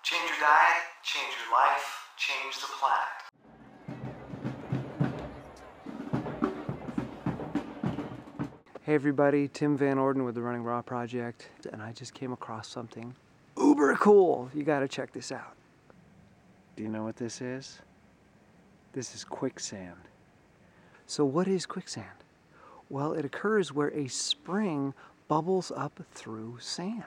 Change your diet, change your life, change the planet. Hey everybody, Tim Van Orden with the Running Raw Project, and I just came across something uber cool. You gotta check this out. Do you know what this is? This is quicksand. So what is quicksand? Well, it occurs where a spring bubbles up through sand.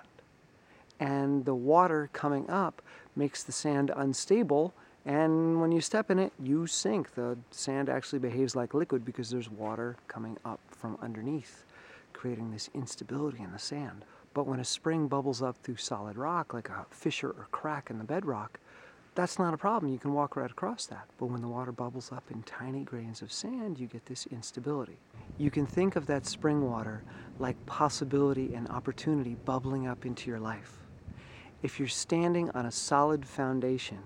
And the water coming up makes the sand unstable, and when you step in it, you sink. The sand actually behaves like liquid because there's water coming up from underneath, creating this instability in the sand. But when a spring bubbles up through solid rock, like a fissure or crack in the bedrock, that's not a problem. You can walk right across that. But when the water bubbles up in tiny grains of sand, you get this instability. You can think of that spring water like possibility and opportunity bubbling up into your life. If you're standing on a solid foundation,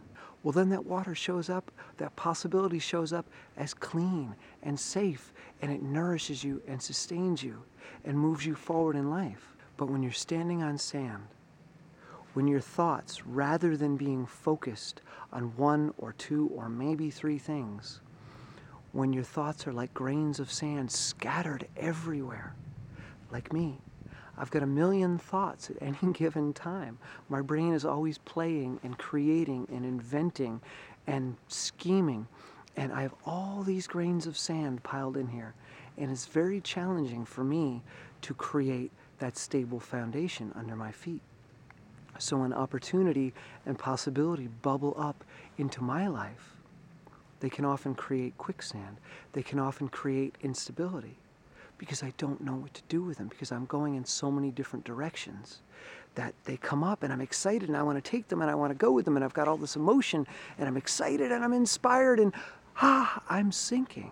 well then that water shows up, that possibility shows up as clean and safe, and it nourishes you and sustains you and moves you forward in life. But when you're standing on sand, when your thoughts, rather than being focused on one or two or maybe three things, when your thoughts are like grains of sand scattered everywhere, like me, I've got a million thoughts at any given time. My brain is always playing and creating and inventing and scheming. And I have all these grains of sand piled in here. And it's very challenging for me to create that stable foundation under my feet. So when opportunity and possibility bubble up into my life, they can often create quicksand. They can often create instability, because I don't know what to do with them, because I'm going in so many different directions that they come up and I'm excited and I want to take them and I want to go with them and I've got all this emotion and I'm excited and I'm inspired and I'm sinking.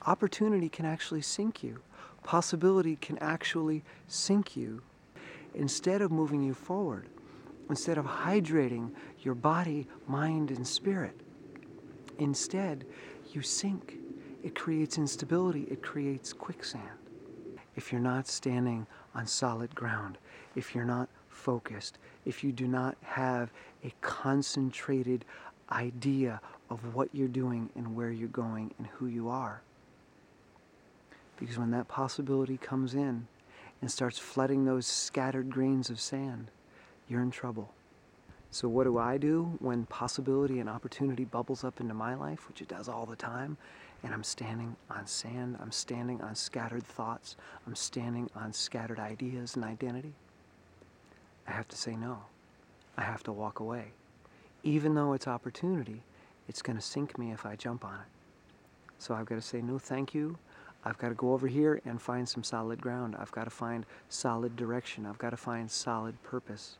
Opportunity can actually sink you. Possibility can actually sink you. Instead of moving you forward, instead of hydrating your body, mind, and spirit, instead you sink. It creates instability. It creates quicksand. If you're not standing on solid ground, if you're not focused, if you do not have a concentrated idea of what you're doing and where you're going and who you are. Because when that possibility comes in and starts flooding those scattered grains of sand, you're in trouble. So what do when possibility and opportunity bubbles up into my life, which it does all the time, and I'm standing on sand, I'm standing on scattered thoughts, I'm standing on scattered ideas and identity? I have to say no. I have to walk away. Even though it's opportunity, it's going to sink me if I jump on it. So I've got to say no thank you. I've got to go over here and find some solid ground. I've got to find solid direction. I've got to find solid purpose.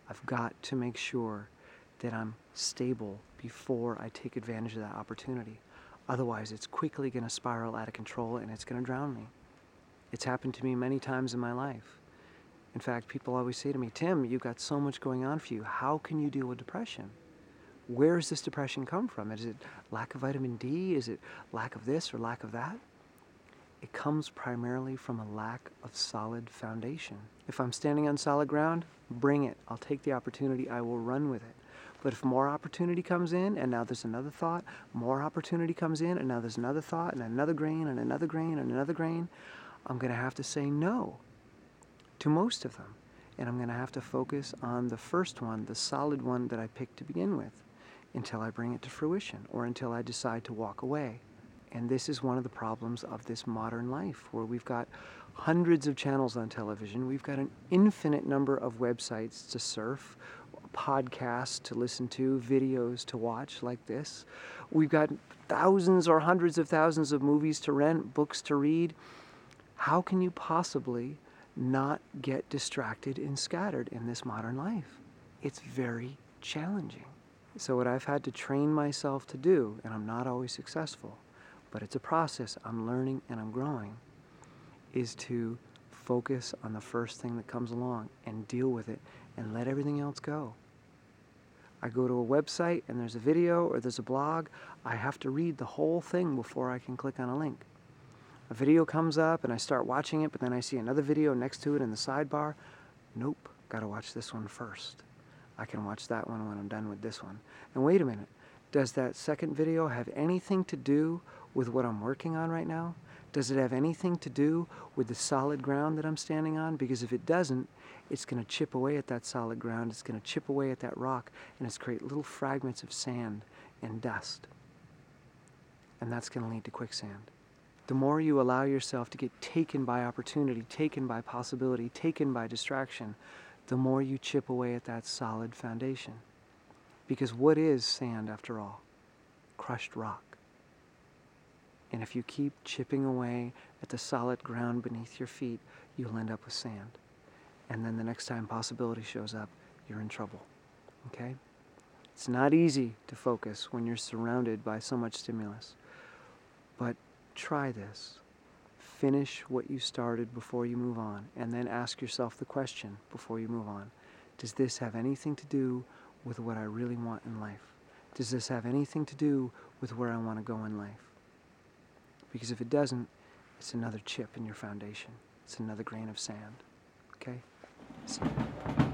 I've got to make sure that I'm stable before I take advantage of that opportunity. Otherwise, it's quickly going to spiral out of control and it's going to drown me. It's happened to me many times in my life. In fact, people always say to me, Tim, you've got so much going on for you. How can you deal with depression? Where does this depression come from? Is it lack of vitamin D? Is it lack of this or lack of that? It comes primarily from a lack of solid foundation. If I'm standing on solid ground, bring it. I'll take the opportunity. I will run with it. But if more opportunity comes in, and now there's another thought, more opportunity comes in, and now there's another thought, and another grain, and another grain, and another grain, I'm going to have to say no to most of them. And I'm going to have to focus on the first one, the solid one that I picked to begin with, until I bring it to fruition, or until I decide to walk away. And this is one of the problems of this modern life, where we've got hundreds of channels on television, we've got an infinite number of websites to surf, podcasts to listen to, videos to watch like this. We've got thousands or hundreds of thousands of movies to rent, books to read. How can you possibly not get distracted and scattered in this modern life? It's very challenging. So what I've had to train myself to do, and I'm not always successful, but it's a process, I'm learning and I'm growing, is to focus on the first thing that comes along and deal with it and let everything else go. I go to a website and there's a video or there's a blog, I have to read the whole thing before I can click on a link. A video comes up and I start watching it, but then I see another video next to it in the sidebar. Nope, gotta watch this one first. I can watch that one when I'm done with this one. And wait a minute, does that second video have anything to do with what I'm working on right now? Does it have anything to do with the solid ground that I'm standing on? Because if it doesn't, it's going to chip away at that solid ground, it's going to chip away at that rock, and it's create little fragments of sand and dust. And that's going to lead to quicksand. The more you allow yourself to get taken by opportunity, taken by possibility, taken by distraction, the more you chip away at that solid foundation. Because what is sand after all? Crushed rock. And if you keep chipping away at the solid ground beneath your feet, you'll end up with sand. And then the next time possibility shows up, you're in trouble. Okay? It's not easy to focus when you're surrounded by so much stimulus. But try this. Finish what you started before you move on, and then ask yourself the question before you move on. Does this have anything to do with what I really want in life? Does this have anything to do with where I want to go in life? Because if it doesn't, it's another chip in your foundation. It's another grain of sand. Okay? See you.